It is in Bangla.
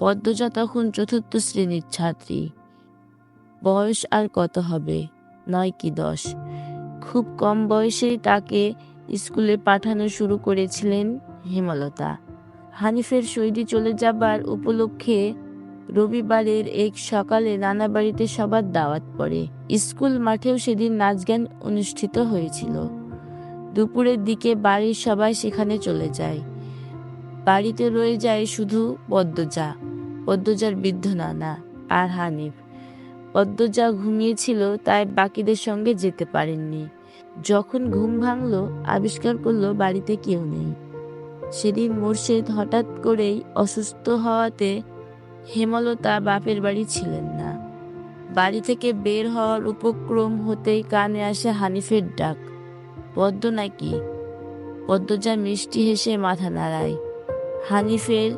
পদ্মজা তখন ৪র্থ শ্রেণীর ছাত্রী। বয়স আর কত হবে, ৯ কি ১০। খুব কম বয়সেই তাকে স্কুলে পাঠানো শুরু করেছিলেন হেমলতা। হানিফের সৌদি চলে যাবার উপলক্ষে রবিবারের এক সকালে নানা বাড়িতে সবার দাওয়াত পড়ে। স্কুল মাঠেও সেদিন নাচ গান অনুষ্ঠিত হয়েছিল। দুপুরের দিকে বাড়ির সবাই সেখানে চলে যায়। বাড়িতে রয়ে যায় শুধু পদ্মজার বৃদ্ধ নানা আর হানিফ। পদ্মজা ঘুমিয়েছিল, তাই বাকিদের সঙ্গে যেতে পারেননি। যখন ঘুম ভাঙল, আবিষ্কার করলো বাড়িতে কেউ নেই। সেদিন মোর্শেদ হঠাৎ করেই অসুস্থ হওয়াতে হেমলতা বাপের বাড়ি ছিলেন না। বাড়ি থেকে বের হওয়ার উপক্রম হতেই কানে আসে হানিফের ডাক, পদ্ম নাকি? পদ্মজা মিষ্টি হেসে মাথা নাড়ায়। হানিফের